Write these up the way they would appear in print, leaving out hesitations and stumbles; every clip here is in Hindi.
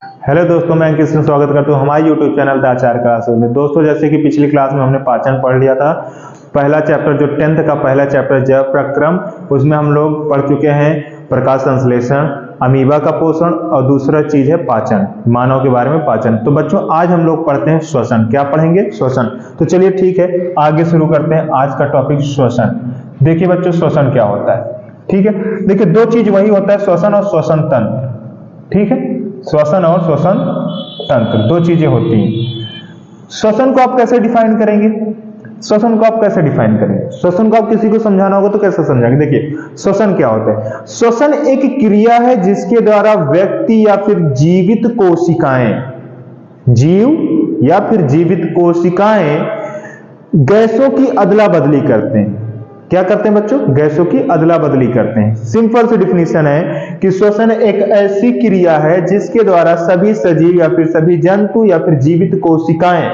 हेलो दोस्तों, मैं अंकित सिंह स्वागत करता हूँ हमारे YouTube channel the Acharya classes में। दोस्तों, जैसे कि पिछली क्लास में हमने पाचन पढ़ लिया था। पहला चैप्टर जो 10th का पहला चैप्टर जैव प्रक्रम, उसमें हम लोग पढ़ चुके हैं प्रकाश संश्लेषण, अमीबा का पोषण और दूसरा चीज है पाचन, मानव के बारे में पाचन। तो बच्चों, आज हम लोग पढ़ते हैं श्वसन। क्या पढ़ेंगे? श्वसन। तो चलिए ठीक है, आगे शुरू करते हैं। आज का टॉपिक श्वसन। देखिए बच्चों, श्वसन क्या होता है। ठीक है, देखिए दो चीज वही होता है, श्वसन और श्वसन तंत्र। ठीक है, श्वसन और श्वसन तंत्र दो चीजें होती हैं। श्वसन को आप कैसे डिफाइन करेंगे? श्वसन को आप कैसे डिफाइन करेंगे? श्वसन को आप किसी को समझाना होगा तो कैसे समझाएंगे? देखिए, श्वसन क्या होता है। श्वसन एक क्रिया है जिसके द्वारा व्यक्ति या फिर जीवित कोशिकाएं, जीव या फिर जीवित कोशिकाएं गैसों की अदला बदली करते हैं। क्या करते हैं बच्चों? गैसों की अदला बदली करते हैं। सिंपल सी डिफिनीशन है कि श्वसन एक ऐसी क्रिया है जिसके द्वारा सभी सजीव या फिर सभी जंतु या फिर जीवित कोशिकाएं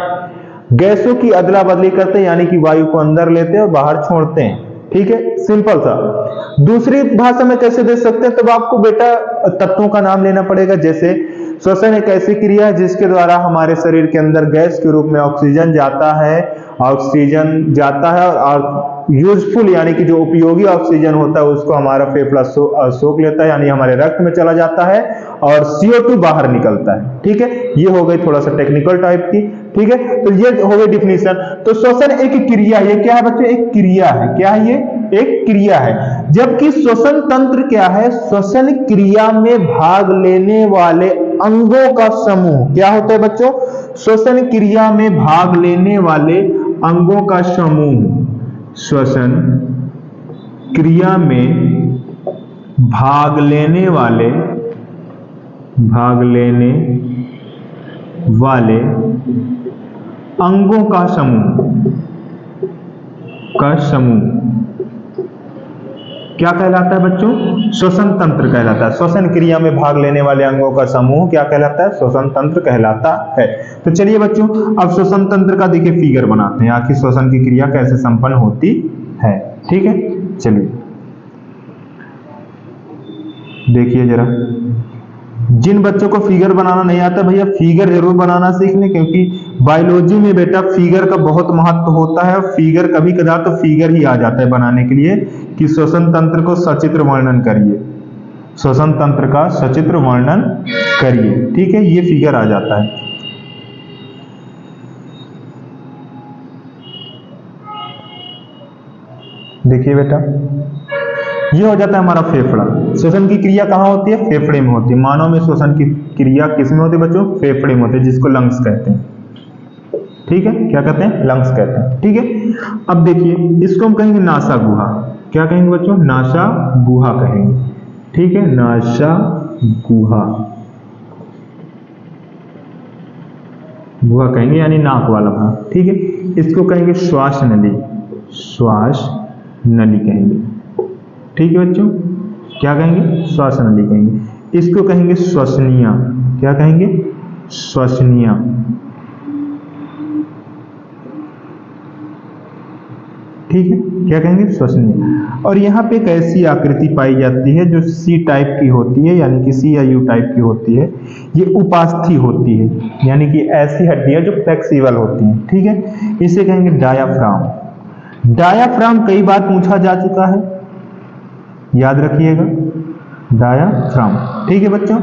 गैसों की अदला बदली करते हैं, यानी कि वायु को अंदर लेते हैं और बाहर छोड़ते हैं। ठीक है, सिंपल सा। दूसरी भाषा में कैसे दे सकते हैं? तब आपको बेटा तत्वों का नाम लेना पड़ेगा। जैसे श्वसन एक ऐसी क्रिया है जिसके द्वारा हमारे शरीर के अंदर गैस के रूप में ऑक्सीजन जाता है, और यूजफुल यानी कि जो उपयोगी ऑक्सीजन होता है उसको हमारा फेफड़ा सोख लेता है, यानी हमारे रक्त में चला जाता है और CO2 बाहर निकलता है। ठीक है, ये हो गई थोड़ा सा टेक्निकल टाइप की। ठीक है, तो ये हो गई डिफिनीशन। तो श्वसन एक क्रिया, ये क्या है बच्चों? एक क्रिया है। क्या है ये? एक क्रिया है। जबकि श्वसन तंत्र क्या है? श्वसन क्रिया में भाग लेने वाले अंगों का समूह। क्या होता है बच्चों? श्वसन क्रिया में भाग लेने वाले अंगों का समूह। श्वसन क्रिया में भाग लेने वाले अंगों का समूह क्या कहलाता है बच्चों? श्वसन तंत्र कहलाता है। श्वसन क्रिया में भाग लेने वाले अंगों का समूह क्या कहलाता है? श्वसन तंत्र कहलाता है। तो चलिए बच्चों, अब श्वसन तंत्र का देखिए फिगर बनाते हैं, आखिर श्वसन की क्रिया कैसे संपन्न होती है। ठीक है, चलिए देखिए जरा। जिन बच्चों को फिगर बनाना नहीं आता भैया, फिगर जरूर बनाना सीख लें, क्योंकि बायोलॉजी में बेटा फिगर का बहुत महत्व होता है। फिगर कभी कदार तो फिगर ही आ जाता है बनाने के लिए कि श्वसन तंत्र को सचित्र वर्णन करिए, श्वसन तंत्र का सचित्र वर्णन करिए। ठीक है, ये फिगर आ जाता है। देखिए बेटा, ये हो जाता है हमारा फेफड़ा। श्वसन की क्रिया कहाँ होती है? फेफड़े में होती है। मानव में श्वसन की क्रिया किसमें होती है बच्चों? फेफड़े में होती है, जिसको लंग्स कहते हैं। ठीक है, क्या कहते हैं? लंग्स कहते हैं। ठीक है, अब देखिए इसको हम कहेंगे नासा गुहा। क्या कहेंगे बच्चों? नासा गुहा कहेंगे। ठीक है, नासा गुहा कहेंगे, यानी नाक वाला भाग। ठीक है, इसको कहेंगे श्वास नली, श्वास नली कहेंगे। ठीक है बच्चों, क्या कहेंगे? श्वास नली कहेंगे। इसको कहेंगे श्वसनिया। क्या कहेंगे? श्वसनिया। ठीक है, क्या कहेंगे? श्वसनिया। और यहाँ पे एक ऐसी आकृति पाई जाती है जो C टाइप की होती है, यानी कि C या U टाइप की होती है। ये उपास्थि होती है, यानी कि ऐसी हड्डियां जो फ्लेक्सिबल होती हैं। ठीक है, इसे कहेंगे डायाफ्राम। डायाफ्राम कई बार पूछा जा चुका है, याद रखिएगा, डायाफ्राम। ठीक है बच्चों,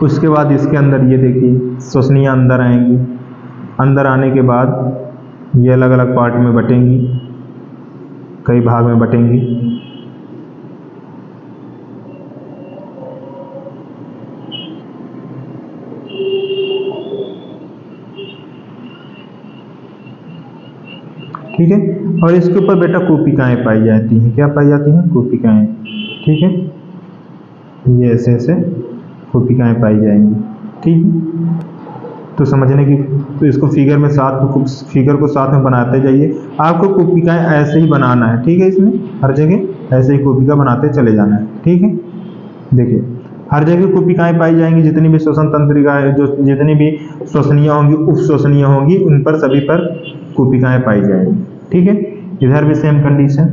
उसके बाद इसके अंदर ये देखिए श्वसनियां अंदर आएंगी। अंदर आने के बाद ये अलग अलग पार्ट में बटेंगी, कई भाग में बटेंगी। ठीक है, और इसके ऊपर बेटा कोशिकाएं पाई जाती हैं। क्या पाई जाती हैं? कोशिकाएं। ठीक है, ये ऐसे ऐसे कोशिकाएं पाई जाएंगी। ठीक है, तो समझने की, तो इसको फिगर को साथ में बनाते जाइए। आपको कोशिकाएं ऐसे ही बनाना है। ठीक है, इसमें हर जगह ऐसे ही कोशिका बनाते चले जाना है। ठीक है, देखिए हर जगह कोशिकाएं पाई जाएंगी। जितनी भी श्वसन तंत्रिकाएं, जो जितनी भी श्वसनीय होंगी, उप श्वसनीय होंगी, उन पर सभी पर कोशिकाएं पाई जाएंगी। ठीक है, इधर भी सेम कंडीशन।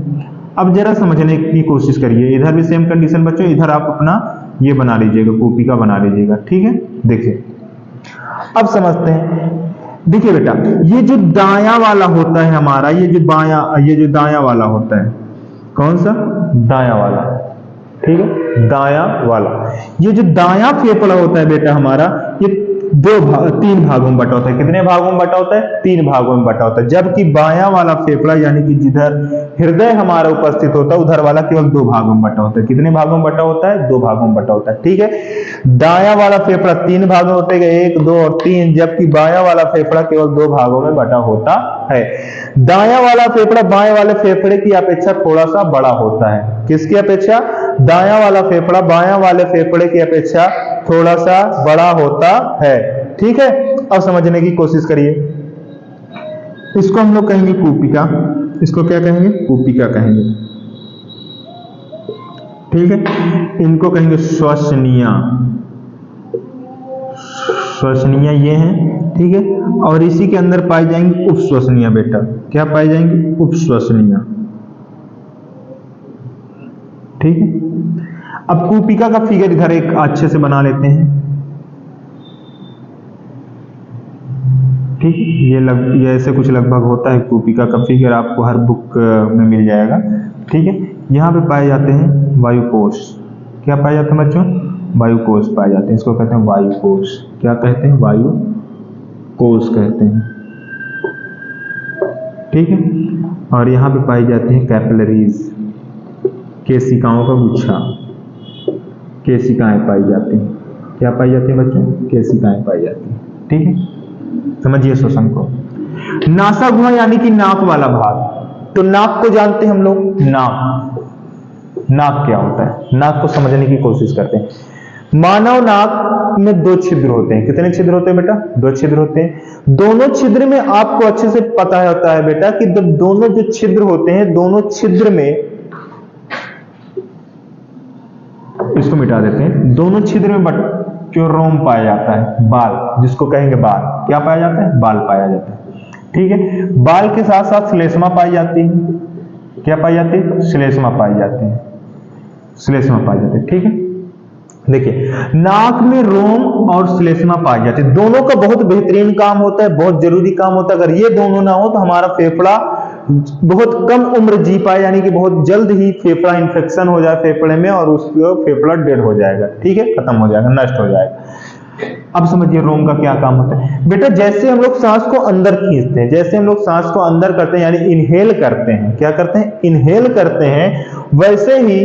अब जरा समझने की कोशिश करिए, इधर भी सेम कंडीशन बच्चों। इधर आप अपना ये बना लीजिएगा, कूपिका बना लीजिएगा। ठीक है, देखिए अब समझते हैं। देखिए बेटा, ये जो दाया वाला होता है हमारा, ये जो दाया वाला होता है, कौन सा? दाया वाला। ठीक है, दाया वाला। ये जो दाया फेफड़ा होता है बेटा हमारा, ये तीन भागों में बटा होता है। कितने भागों में बटा होता है? 3 भागों में बटा होता है। जबकि बाया वाला फेफड़ा यानी कि जिधर हृदय हमारा उपस्थित होता है, उधर वाला केवल 2 भागों में बटा होता है। कितने भागों में बटा होता है? 2 भागों में बटा होता है। ठीक है, दाया वाला फेफड़ा 3 भागों में बटेगा, 1, 2 और 3, जबकि बाया वाला फेफड़ा केवल 2 भागों में बटा होता है। दाया वाला फेफड़ा बाएं वाले फेफड़े की अपेक्षा थोड़ा सा बड़ा होता है। किसकी अपेक्षा? दाया वाला फेफड़ा बायां वाले फेफड़े की अपेक्षा थोड़ा सा बड़ा होता है। ठीक है, अब समझने की कोशिश करिए। इसको हम लोग कहेंगे कूपिका। इसको क्या कहेंगे? कूपिका कहेंगे। ठीक है, इनको कहेंगे श्वसनिया। श्वसनिया ये हैं। ठीक है, और इसी के अंदर पाई जाएंगी उपश्वसनिया। बेटा क्या पाई जाएंगी? उपश्वसनिया। ठीक है, अब कूपिका का फिगर इधर एक अच्छे से बना लेते हैं। ठीक है, ये ऐसे कुछ लगभग होता है कूपिका का फिगर, आपको हर बुक में मिल जाएगा। ठीक है, यहाँ पे पाए जाते हैं वायुकोश। क्या पाए जाते हैं बच्चों? वायुकोश पाए जाते हैं। इसको कहते हैं वायुकोश। क्या कहते हैं? वायुकोश कहते हैं। ठीक है, और यहाँ पे पाई जाती है कैपिलरीज, केशिकाओं का गुच्छा। केशिकाएं पाई जाती हैं। क्या पाई जाती है बच्चों? केशिकाएं पाई जाती हैं। ठीक है, समझिए श्वसन को। नासा गुहा यानी कि नाक वाला भाग। तो नाक को जानते हैं हम लोग। नाक क्या होता है? नाक को समझने की कोशिश करते हैं। मानव नाक में 2 छिद्र होते हैं। कितने छिद्र होते हैं बेटा? 2 छिद्र होते हैं। दोनों छिद्र में आपको अच्छे से पता होता है बेटा कि जब दोनों जो छिद्र होते हैं, दोनों छिद्र में, इसको मिटा देते हैं, दोनों छिद्र में जो रोम पाया जाता है, बाल, जिसको कहेंगे बाल। क्या पाया जाता है? बाल पाया जाता है। ठीक है, बाल के साथ साथ श्लेष्मा पाई जाती है। क्या पाई जाती है? श्लेष्मा पाई जाती है। श्लेष्मा पाई जाती है। ठीक है, देखिए नाक में रोम और श्लेष्मा पाई जाती है। दोनों का बहुत बेहतरीन काम होता है, बहुत जरूरी काम होता है। अगर ये दोनों ना हो तो हमारा फेफड़ा बहुत कम उम्र जी पाए, यानी कि बहुत जल्द ही फेफड़ा इन्फेक्शन हो जाए फेफड़े में और उसको फेफड़ा डेड हो जाएगा। ठीक है, खत्म हो जाएगा, नष्ट हो जाएगा। अब समझिए रोम का क्या काम होता है। बेटा जैसे हम लोग सांस को अंदर खींचते हैं, जैसे हम लोग सांस को अंदर करते हैं, यानी इनहेल करते हैं। क्या करते हैं? इनहेल करते हैं। वैसे ही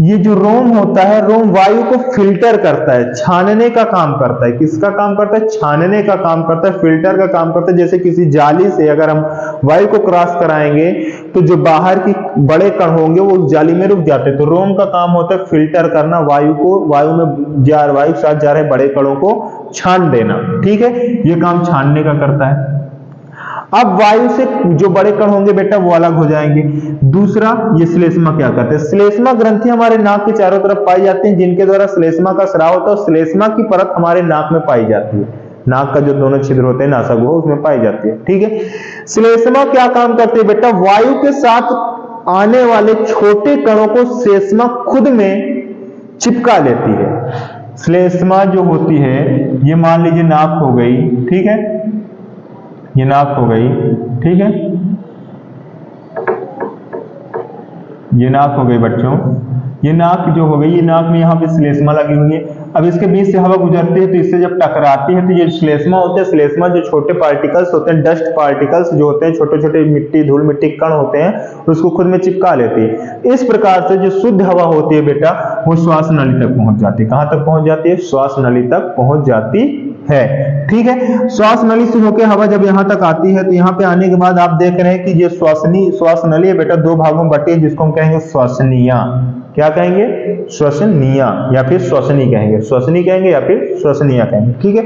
ये जो रोम होता है, रोम वायु को फिल्टर करता है, छानने का काम करता है। किसका काम करता है? छानने का काम करता है, फिल्टर का काम करता है। जैसे किसी जाली से अगर हम वायु को क्रॉस कराएंगे तो जो बाहर की बड़े कण होंगे वो उस जाली में रुक जाते हैं। तो रोम का काम होता है फिल्टर करना, वायु में वायु के साथ जा रहे बड़े कणों को छान देना। ठीक है, ये काम छानने का करता है। अब वायु से जो बड़े कण होंगे बेटा वो अलग हो जाएंगे। दूसरा, ये श्लेष्मा क्या करते हैं? श्लेष्मा ग्रंथि हमारे नाक के चारों तरफ पाई जाती हैं, जिनके द्वारा श्लेष्मा का स्राव होता है। श्लेष्मा की परत हमारे नाक में पाई जाती है। नाक का जो दोनों छिद्र होते हैं, नासागुहा, उसमें पाई जाती है। ठीक है, श्लेष्मा क्या काम करती है बेटा? वायु के साथ आने वाले छोटे कणों को श्लेष्मा खुद में चिपका लेती है। श्लेष्मा जो होती है, ये मान लीजिए नाक हो गई। ठीक है, ये नाक हो गई। ठीक है, ये नाक हो गई बच्चों। ये नाक जो हो गई, ये नाक में यहाँ पे श्लेष्मा लगी हुई है। अब इसके बीच से हवा गुजरती है तो इससे जब टकराती है तो ये श्लेष्मा होते हैं। श्लेष्मा जो छोटे पार्टिकल्स होते हैं, डस्ट पार्टिकल्स जो होते हैं, छोटे छोटे मिट्टी, धूल मिट्टी के कण होते हैं, उसको खुद में चिपका लेती है। इस प्रकार से जो शुद्ध हवा होती है बेटा, वो श्वास नली तक पहुंच जाती है। कहां तक पहुंच जाती है? श्वास नली तक पहुंच जाती है। ठीक है, श्वास नली से होकर हवा जब यहां तक आती है तो यहां पे आने के बाद आप देख रहे हैं कि ये श्वास नली है बेटा, 2 भागों में बटी है, जिसको हम कहेंगे श्वसनिया। क्या कहेंगे? श्वसनिया या फिर श्वसनी कहेंगे। श्वसनी कहेंगे या फिर श्वसनिया कहेंगे। ठीक है,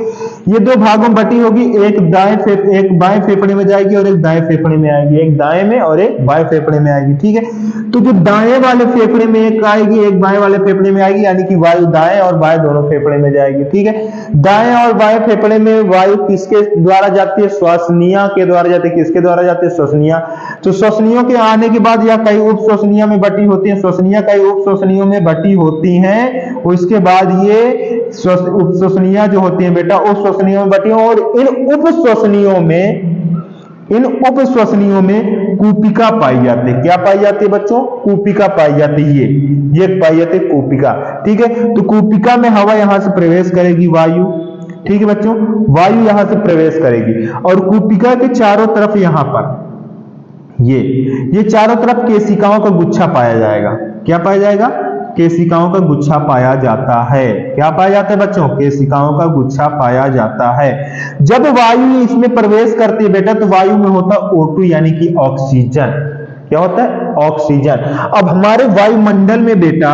ये 2 भागों में बटी होगी। एक बाएं फेफड़े में जाएगी और एक दाएं फेफड़े में आएगी। एक दाएं में और एक बाएं फेफड़े में आएगी। ठीक है, तो जो दाएं वाले फेफड़े में एक आएगी, एक बाएं वाले फेफड़े में आएगी, यानी कि वायु दाएं और बाएं दोनों फेफड़े में जाएगी। ठीक है, दाएं और बाएं फेफड़े में वायु किसके द्वारा जाती है? श्वसनिया के द्वारा जाती है। किसके द्वारा जाती है? श्वसनिया। तो श्वसनियों के आने के बाद यह कई उप श्वसनिया में बटी होती है। श्वसनिया कई उप उपश्वसनियों में बटी होती हैं, उसके बाद ये उपश्वसनियां जो होती हैं बेटा उस श्वसनियों में बटी, और इन उपश्वसनियों में कूपिका पाई जाती है। क्या पाई जाती है बच्चों? कूपिका पाई जाती है। ये पाई जाती है कूपिका। ठीक है, तो कूपिका में हवा यहां से प्रवेश करेगी, वायु। ठीक है बच्चों, वायु यहां से प्रवेश करेगी, और कूपिका के चारों तरफ यहां पर ये चारों तरफ केशिकाओं का गुच्छा पाया जाएगा। क्या पाया जाएगा? केशिकाओं का गुच्छा पाया जाता है। क्या पाया जाता है बच्चों? केशिकाओं का गुच्छा पाया जाता है। जब वायु इसमें प्रवेश करती है बेटा, तो वायु में होता है O2 यानी कि ऑक्सीजन। क्या होता है? ऑक्सीजन। अब हमारे वायुमंडल में बेटा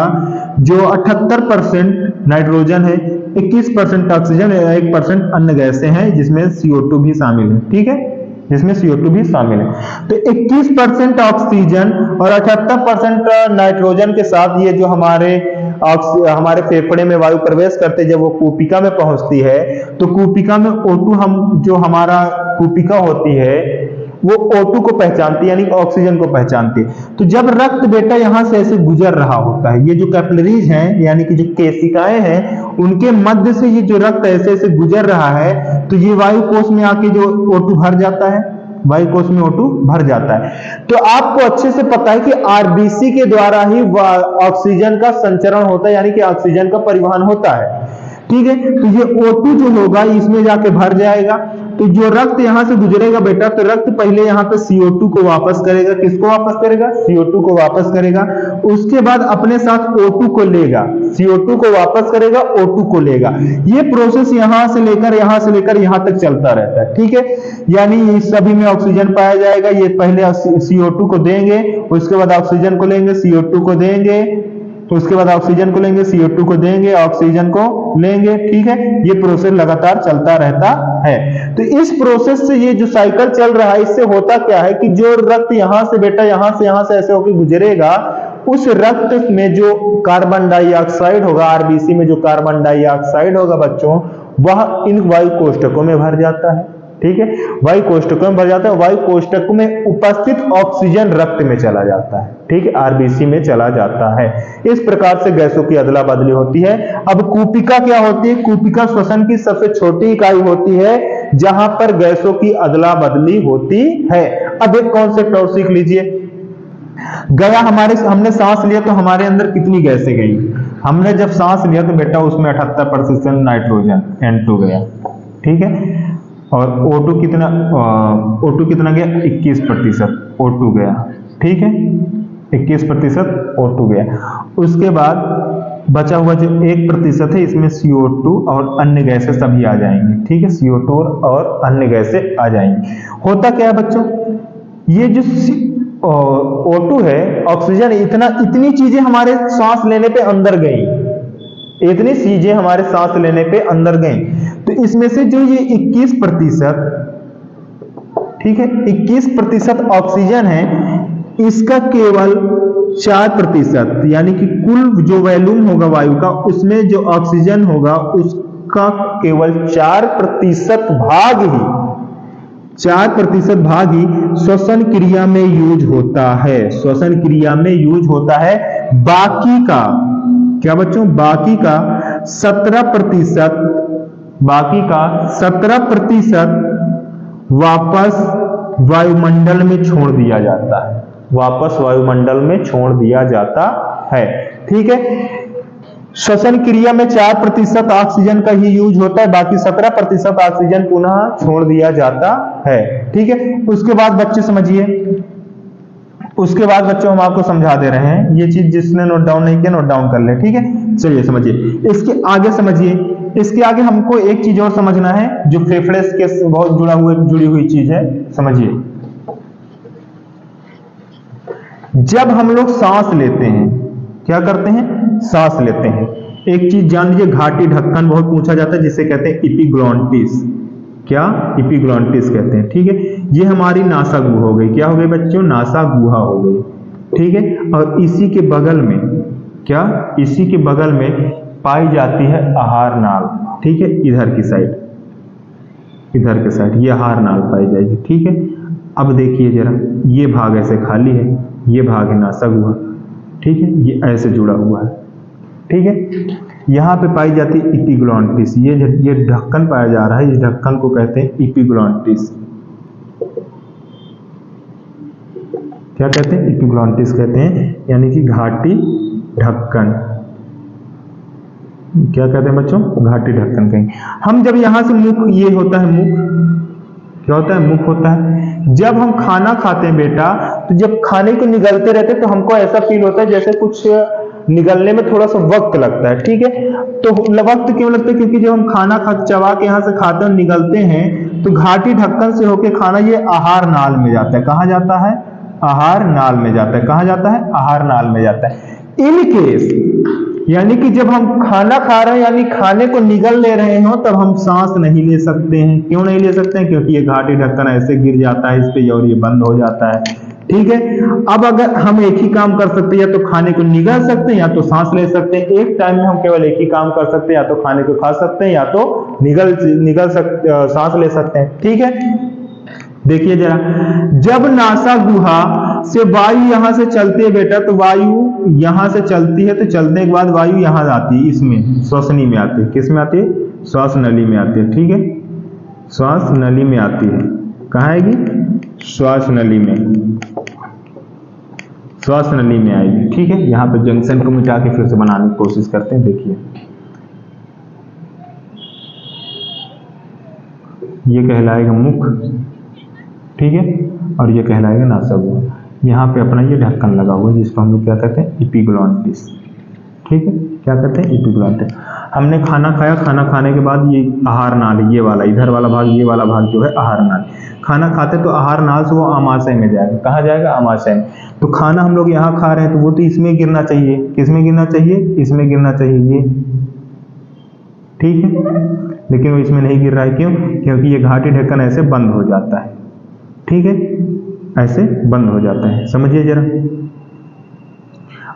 जो 78% नाइट्रोजन है, 21% ऑक्सीजन है, 1% अन्य गैसें हैं जिसमें CO2 भी शामिल है। ठीक है, जिसमें CO2 भी शामिल है। तो 21% ऑक्सीजन और 78% नाइट्रोजन के साथ ये जो हमारे फेफड़े में वायु प्रवेश करते, जब वो कूपिका में पहुंचती है, तो कूपिका में O2 जो हमारा कूपिका होती है वो O2 को पहचानती है, यानी ऑक्सीजन को पहचानती है। तो जब रक्त बेटा यहां से ऐसे गुजर रहा होता है, ये जो कैपिलरीज हैं यानी कि जो केशिकाएं हैं, उनके मध्य से ये जो रक्त ऐसे ऐसे गुजर रहा है, तो ये वायु कोश में आके जो O2 भर जाता है, वायु कोश में O2 भर जाता है। तो आपको अच्छे से पता है कि आरबीसी के द्वारा ही ऑक्सीजन का संचरण होता है, यानी कि ऑक्सीजन का परिवहन होता है। ठीक है, तो ये O2 जो होगा इसमें जाके भर जाएगा। तो जो रक्त यहां से गुजरेगा बेटा, तो रक्त पहले यहां पे CO2 को वापस करेगा। किसको वापस करेगा? CO2 को वापस करेगा। उसके बाद अपने साथ O2 को लेगा, CO2 को वापस करेगा, O2 को लेगा। ये प्रोसेस यहां से लेकर यहां तक चलता रहता है। ठीक है, यानी इस सभी में ऑक्सीजन पाया जाएगा। ये पहले CO2 को देंगे, उसके बाद ऑक्सीजन को लेंगे, CO2 को देंगे, उसके बाद ऑक्सीजन को लेंगे, CO2 को देंगे, ऑक्सीजन को लेंगे। ठीक है, ये प्रोसेस लगातार चलता रहता है। तो इस प्रोसेस से ये जो साइकिल चल रहा है, इससे होता क्या है कि जो रक्त यहां से बेटा यहां से ऐसे होकर गुजरेगा, उस रक्त में जो कार्बन डाइऑक्साइड होगा, आरबीसी में जो कार्बन डाइऑक्साइड होगा बच्चों, वह इन वायु कोष्ठकों में भर जाता है। ठीक है, वायु कोष्ठकों में भर जाता है। वायु कोष्ठक में उपस्थित ऑक्सीजन रक्त में चला जाता है। ठीक है, आरबीसी में चला जाता है। इस प्रकार से गैसों की अदला बदली होती है। अब कूपिका क्या होती है? कूपिका श्वसन की सबसे छोटी इकाई होती है जहां पर गैसों की अदला बदली होती है। अब एक कॉन्सेप्ट और सीख लीजिए। हमने सांस लिया तो हमारे अंदर कितनी गैसें गई? हमने जब सांस लिया तो बेटा उसमें 78% नाइट्रोजन N2 गया। ठीक है, और O2 कितना गया? 21% O2 गया। ठीक है, 21% O2 गया। उसके बाद बचा हुआ जो 1% है, इसमें CO2 और अन्य गैसें सभी आ जाएंगी। ठीक है, CO2 और अन्य गैसें आ जाएंगी। होता क्या है बच्चों, ये जो O2 है, ऑक्सीजन, इतनी चीजें हमारे सांस लेने पे अंदर गई, इतनी चीजें हमारे सांस लेने पे अंदर गई। तो इसमें से जो ये 21%, ठीक है, 21% ऑक्सीजन है, इसका केवल 4%, यानी कि कुल जो वॉल्यूम होगा वायु का, उसमें जो ऑक्सीजन होगा उसका केवल 4% भाग ही श्वसन क्रिया में यूज होता है। श्वसन क्रिया में यूज होता है। बाकी का क्या बच्चों? बाकी का 17% वापस वायुमंडल में छोड़ दिया जाता है। वापस वायुमंडल में छोड़ दिया जाता है। ठीक है, श्वसन क्रिया में 4% ऑक्सीजन का ही यूज होता है, बाकी 17% ऑक्सीजन पुनः छोड़ दिया जाता है। ठीक है, उसके बाद बच्चे समझिए, उसके बाद बच्चों हम आपको समझा दे रहे हैं। ये चीज जिसने नोट डाउन नहीं किया नोट डाउन कर ले। ठीक है, चलिए समझिए। इसके आगे समझिए, इसके आगे हमको एक चीज और समझना है जो फेफड़े के बहुत जुड़ी हुई चीज है। समझिए, जब हम लोग सांस लेते हैं, क्या करते हैं? सांस लेते हैं। एक चीज जान लीजिए, घाटी ढक्कन बहुत पूछा जाता है, जिसे कहते हैं इपिग्लॉटिस। क्या? इपिग्लॉटिस कहते हैं। ठीक है, ये हमारी नासा गुहा हो गई। क्या हो गई बच्चों? नासा गुहा हो गई। ठीक है, और इसी के बगल में क्या? इसी के बगल में पाई जाती है आहार नाल। ठीक है, इधर की साइड ये आहार नाल पाई जाएगी। ठीक है, अब देखिए जरा, ये भाग ऐसे खाली है, ये भाग है नासा गुहा। ठीक है, ये ऐसे जुड़ा हुआ है। ठीक है, यहाँ पे पाई जाती है एपिग्लॉटिस। ये ढक्कन पाया जा रहा है, इस ढक्कन को कहते हैं एपिग्लॉटिस। क्या कहते हैं? एपिग्लॉटिस कहते हैं, यानी कि घाटी ढक्कन। क्या कहते हैं बच्चों? घाटी ढक्कन कहेंगे हम। जब यहाँ से मुख, ये होता है मुख, क्या होता है? मुख होता है। जब हम खाना खाते हैं बेटा, तो जब खाने को निगलते रहते हैं तो हमको ऐसा फील होता है जैसे कुछ निगलने में थोड़ा सा वक्त लगता है। ठीक है, तो वक्त क्यों लगता है? क्योंकि जब हम खाना चबा के यहाँ से खाते हैं और निगलते हैं तो घाटी ढक्कन से होके खाना ये आहार नाल में जाता है। कहाँ जाता है? आहार नाल में जाता है। कहाँ जाता है? आहार नाल में जाता है। इन केस, यानी कि जब हम खाना खा रहे हैं यानी खाने को निगल ले रहे हो, तब हम सांस नहीं ले सकते हैं। क्यों नहीं ले सकते हैं? क्योंकि ये घाटी ढक्कन ऐसे गिर जाता है इस पे और ये बंद हो जाता है। ठीक है, अब अगर हम एक ही काम कर सकते हैं, या तो खाने को निगल सकते हैं या तो सांस ले सकते हैं। एक टाइम में हम केवल एक ही काम कर सकते हैं, या तो खाने को खा सकते हैं या तो सांस ले सकते हैं। ठीक है, देखिए जरा, जब नासा गुहा से वायु यहां से चलती है बेटा, तो वायु यहां से चलती है, तो चलने के बाद वायु यहां आती है, इसमें श्वसनी में आती है। किस में आती है? श्वास नली में आती है। ठीक है, श्वास नली में आती है। कहाँ आएगी? श्वास नली में, श्वास नली में आएगी। ठीक है, यहाँ पे जंक्शन को मिटा के फिर से बनाने की कोशिश करते हैं। देखिए, ये कहलाएगा मुख, ठीक है, और ये कहलाएगा नासागुहा। यहाँ पे अपना ये ढक्कन लगा हुआ है जिसको हम लोग क्या कहते हैं? एपिग्लॉटिस। ठीक है, क्या कहते हैं? एपिग्लॉटिस। हमने खाना खाया, खाना खाने के बाद ये आहार नाल, ये वाला इधर वाला भाग, ये वाला भाग जो है आहार नाल। खाना खाते तो आहार नाल से वो आमाशय में जाएगा। कहाँ जाएगा? आमाशय में। तो खाना हम लोग यहाँ खा रहे हैं तो वो तो इसमें गिरना चाहिए। किसमें गिरना चाहिए? इसमें गिरना चाहिए, ये। ठीक है, लेकिन वो इसमें नहीं गिर रहा है। क्यों? क्योंकि ये घाटी ढक्कन ऐसे बंद हो जाता है। ठीक है, ऐसे बंद हो जाता है। समझिए जरा।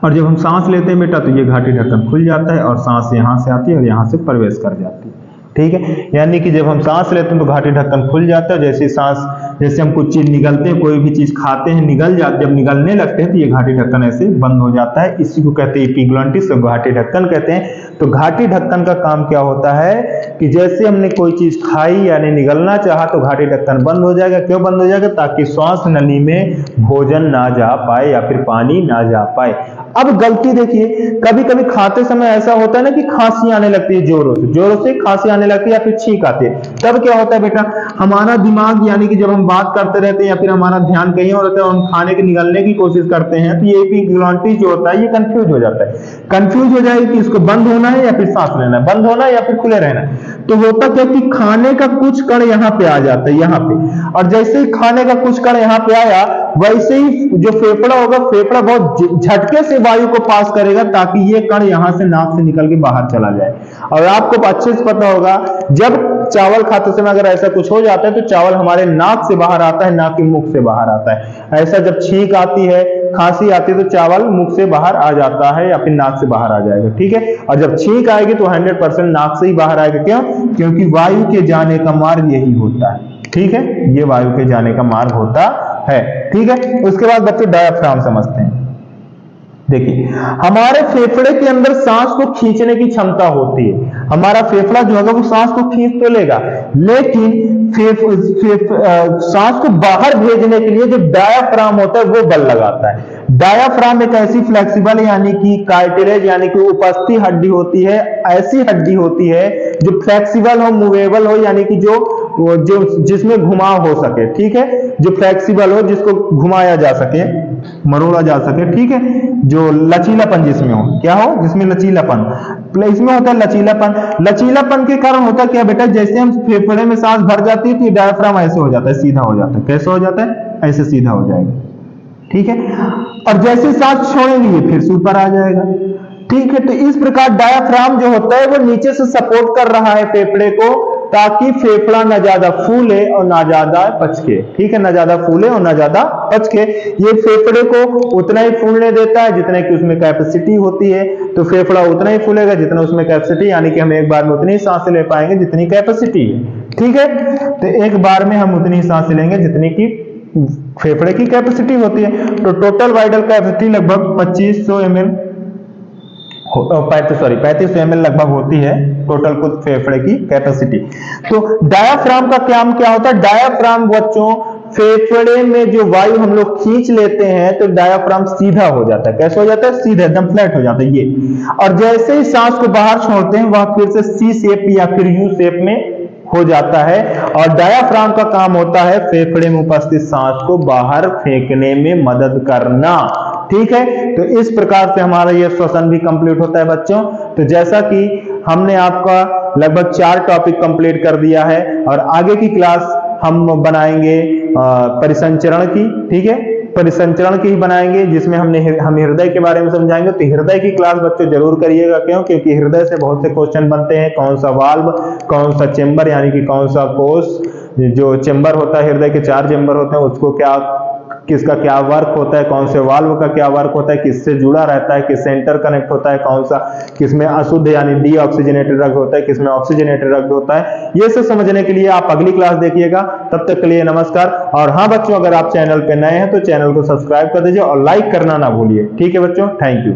और जब हम सांस लेते हैं बेटा, तो ये घाटी ढक्कन खुल जाता है और सांस यहां से आती है और यहां से प्रवेश कर जाती है। ठीक है, यानी कि जब हम सांस लेते हैं तो घाटी ढक्कन खुल जाता है। जैसे सांस, जैसे हम कुछ चीज निगलते हैं, कोई भी चीज खाते हैं, निगल जाते, जब निगलने लगते हैं तो ये घाटी ढक्कन ऐसे बंद हो जाता है। इसी को कहते हैं एपिग्लॉटिस, तो घाटी ढक्कन कहते हैं। तो घाटी ढक्कन का काम क्या होता है कि जैसे हमने कोई चीज खाई यानी निगलना चाहा तो घाटी ढक्कन बंद हो जाएगा। क्यों बंद हो जाएगा? ताकि श्वास नली में भोजन ना जा पाए या फिर पानी ना जा पाए। अब गलती देखिए, कभी कभी खाते समय ऐसा होता है ना कि खांसी आने लगती है, जोरों से खांसी आने लगती है या फिर छींक आती है। तब क्या होता है बेटा? हमारा दिमाग, यानी कि जब हम बात करते रहते हैं या फिर हमारा ध्यान कहीं और रहता है, हम खाने के निगलने की कोशिश करते हैं, तो ये एपिग्लॉटिस जो होता है ये कंफ्यूज हो जाता है। कंफ्यूज हो जाए कि इसको बंद होना है या फिर सांस लेना है, बंद होना है या फिर खुले रहना है। तो होता क्या कि खाने का कुछ कण यहाँ पे आ जाता है, यहाँ पे, और जैसे ही खाने का कुछ कण यहाँ पे आया, वैसे ही जो फेफड़ा होगा, फेफड़ा बहुत झटके से वायु को पास करेगा ताकि ये कण यहाँ से नाक से निकल के बाहर चला जाए। और आपको अच्छे से पता होगा, जब चावल खाते समय अगर ऐसा कुछ हो जाता है तो चावल हमारे नाक से बाहर आता है, ना कि मुख से बाहर आता है। ऐसा जब छींक आती है, खांसी आती है, तो चावल मुख से बाहर आ जाता है या फिर नाक से बाहर आ जाएगा। ठीक है, और जब छींक आएगी तो 100% नाक से ही बाहर आएगा। क्यों? क्योंकि वायु के जाने का मार्ग यही होता है। ठीक है, ये वायु के जाने का मार्ग होता है। ठीक है, उसके बाद बच्चों डायाफ्राम समझते हैं। देखिए, हमारे फेफड़े के अंदर सांस को खींचने की क्षमता होती है। हमारा फेफड़ा जो होगा वो सांस को खींच तो लेगा, लेकिन सांस को बाहर भेजने के लिए जो डायाफ्राम होता है वो बल लगाता है। डायाफ्राम एक ऐसी फ्लेक्सिबल यानी कि कार्टिलेज यानी कि उपस्थि हड्डी होती है, ऐसी हड्डी होती है जो फ्लेक्सिबल हो, मूवेबल हो, यानी कि जो जिसमें घुमाव हो सके। ठीक है, जो फ्लेक्सिबल हो, जिसको घुमाया जा सके, मरोड़ा जा सके। ठीक है, जो लचीलापन जिसमें हो, क्या हो? जिसमें लचीलापन, इसमें होता है लचीलापन। लचीलापन के कारण होता क्या बेटा? जैसे हम फेफड़े में सांस भर जाती है तो डायफ्राम ऐसे हो जाता है, सीधा हो जाता है। कैसे हो जाता है? ऐसे सीधा हो जाएगा। ठीक है, और जैसे सांस छोड़ेंगे फिर से ऊपर आ जाएगा। ठीक है, तो इस प्रकार डायाफ्राम जो होता है वो नीचे से सपोर्ट कर रहा है फेफड़े को, ताकि फेफड़ा ना ज्यादा फूले और ना ज्यादा पचके। ठीक है, ना ज्यादा फूले और ना ज्यादा पचके। ये फेफड़े को उतना ही फूलने देता है जितने की उसमें कैपेसिटी होती है। तो फेफड़ा उतना ही फूलेगा जितना उसमें कैपेसिटी, यानी कि हम एक बार में उतनी सांस ले पाएंगे जितनी कैपेसिटी है। ठीक है, तो एक बार में हम उतनी सांस लेंगे जितनी की फेफड़े की कैपेसिटी होती है। तो टोटल वाइटल कैपेसिटी लगभग 2500 ml 3500 ml लगभग होती है टोटल कुछ फेफड़े की कैपेसिटी। तो डायाफ्राम का काम क्या होता है? डायाफ्राम बच्चों, फेफड़े में जो वायु हम लोग खींच लेते हैं तो डायाफ्राम सीधा हो जाता है। कैसे हो जाता है? सीधा, एकदम फ्लैट हो जाता है ये। और जैसे ही सांस को बाहर छोड़ते हैं वह फिर से सी शेप या फिर यू शेप में हो जाता है। और डायाफ्राम का काम होता है फेफड़े में उपस्थित सांस को बाहर फेंकने में मदद करना। ठीक है, तो इस प्रकार से हमारा ये श्वसन भी कंप्लीट होता है बच्चों। तो जैसा कि हमने आपका लगभग 4 टॉपिक कंप्लीट कर दिया है और आगे की क्लास हम बनाएंगे परिसंचरण की। ठीक है, परिसंचरण की ही बनाएंगे जिसमें हम हृदय के बारे में समझाएंगे। तो हृदय की क्लास बच्चों जरूर करिएगा, क्यों? क्योंकि हृदय से बहुत से क्वेश्चन बनते हैं। कौन सा वाल्व, कौन सा चेंबर, यानी कि कौन सा कोष, जो चेंबर होता है, हृदय के 4 चेंबर होते हैं, उसको क्या, किसका क्या वर्क होता है, कौन से वाल्व का क्या वर्क होता है, किससे जुड़ा रहता है, किस सेंटर कनेक्ट होता है, कौन सा, किसमें अशुद्ध यानी डीऑक्सीजनेटेड रक्त होता है, किसमें ऑक्सीजनेटेड रक्त होता है। ये सब समझने के लिए आप अगली क्लास देखिएगा। तब तक के लिए नमस्कार। और हाँ बच्चों, अगर आप चैनल पे नए हैं तो चैनल को सब्सक्राइब कर दीजिए और लाइक करना ना भूलिए। ठीक है बच्चों, थैंक यू।